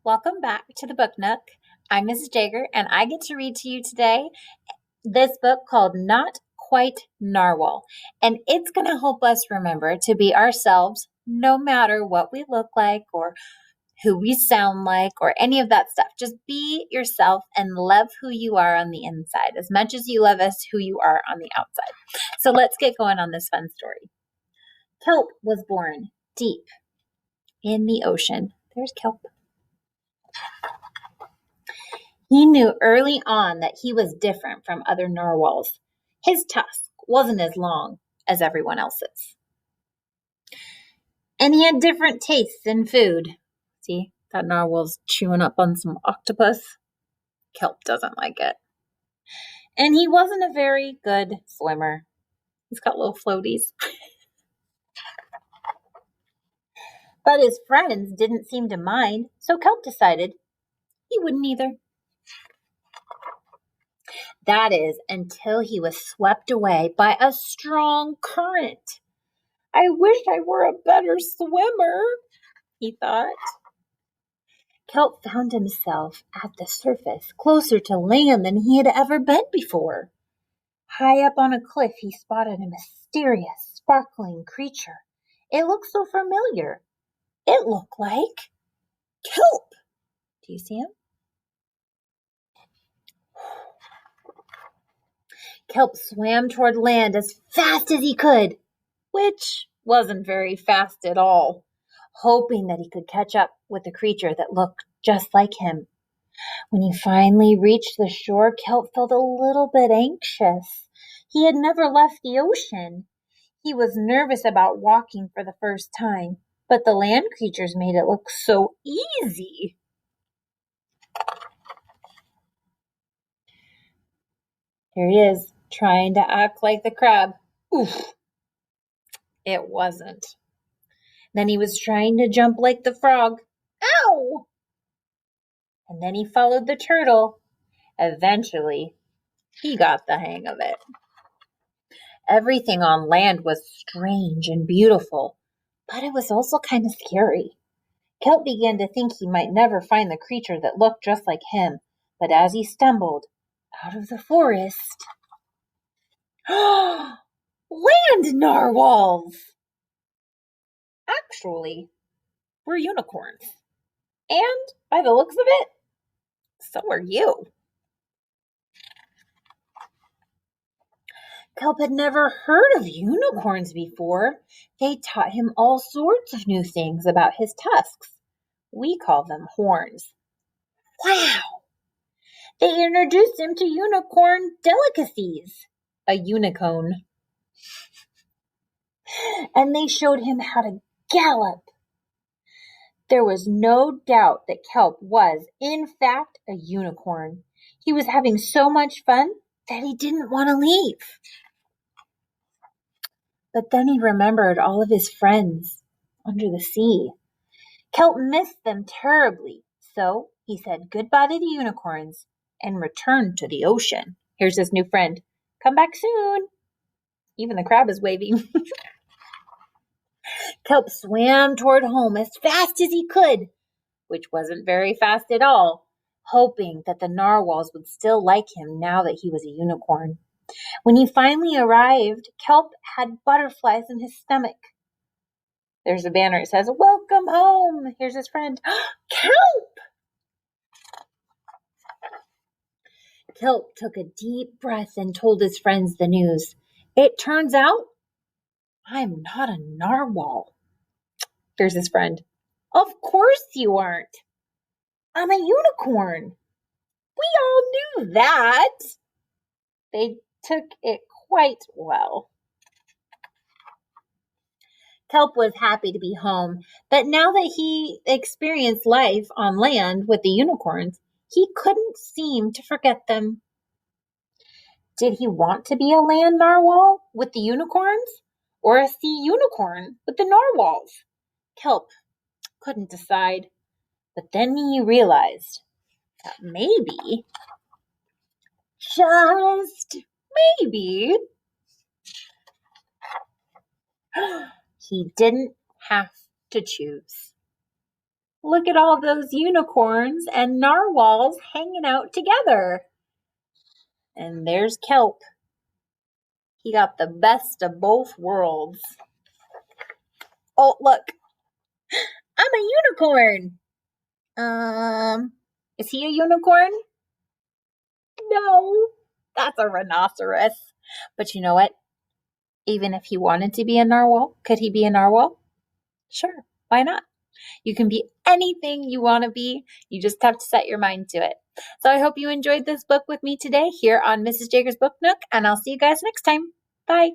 Welcome back to the Book Nook. I'm Mrs. Jager, and I get to read to you today this book called Not Quite Narwhal. And it's going to help us remember to be ourselves no matter what we look like or who we sound like or any of that stuff. Just be yourself and love who you are on the inside as much as you love us who you are on the outside. So let's get going on this fun story. Kelp was born deep in the ocean. There's Kelp. He knew early on that he was different from other narwhals. His tusk wasn't as long as everyone else's. And he had different tastes in food. See, that narwhal's chewing up on some octopus. Kelp doesn't like it. And he wasn't a very good swimmer. He's got little floaties. But his friends didn't seem to mind, so Kelp decided he wouldn't either. That is, until he was swept away by a strong current. I wish I were a better swimmer, he thought. Kelp found himself at the surface, closer to land than he had ever been before. High up on a cliff, he spotted a mysterious, sparkling creature. It looked so familiar. It looked like Kelp. Do you see him? Kelp swam toward land as fast as he could, which wasn't very fast at all, hoping that he could catch up with a creature that looked just like him. When he finally reached the shore, Kelp felt a little bit anxious. He had never left the ocean. He was nervous about walking for the first time, but the land creatures made it look so easy. Here he is, trying to act like the crab. Oof, it wasn't. Then he was trying to jump like the frog. Ow! And then he followed the turtle. Eventually, he got the hang of it. Everything on land was strange and beautiful, but it was also kind of scary. Kelp began to think he might never find the creature that looked just like him, but as he stumbled out of the forest, land narwhals! Actually, we're unicorns. And by the looks of it, so are you. Kelp had never heard of unicorns before. They taught him all sorts of new things about his tusks. We call them horns. Wow! They introduced him to unicorn delicacies, a unicone. And they showed him how to gallop. There was no doubt that Kelp was, in fact, a unicorn. He was having so much fun that he didn't want to leave. But then he remembered all of his friends under the sea. Kelp missed them terribly, so he said goodbye to the unicorns and returned to the ocean. Here's his new friend. Come back soon. Even the crab is waving. Kelp swam toward home as fast as he could, which wasn't very fast at all, hoping that the narwhals would still like him now that he was a unicorn. When he finally arrived, Kelp had butterflies in his stomach. There's a banner. It says, "Welcome home." Here's his friend. Kelp! Kelp took a deep breath and told his friends the news. It turns out I'm not a narwhal. There's his friend. Of course you aren't. I'm a unicorn. We all knew that. They took it quite well. Kelp was happy to be home, but now that he experienced life on land with the unicorns, he couldn't seem to forget them. Did he want to be a land narwhal with the unicorns or a sea unicorn with the narwhals? Kelp couldn't decide, but then he realized that maybe, just maybe, he didn't have to choose. Look at all those unicorns and narwhals hanging out together. And there's Kelp. He got the best of both worlds. Oh, look. I'm a unicorn. Is he a unicorn? No, that's a rhinoceros. But you know what? Even if he wanted to be a narwhal, could he be a narwhal? Sure, why not? You can be anything you want to be. You just have to set your mind to it. So I hope you enjoyed this book with me today here on Mrs. Jager's Book Nook, and I'll see you guys next time. Bye.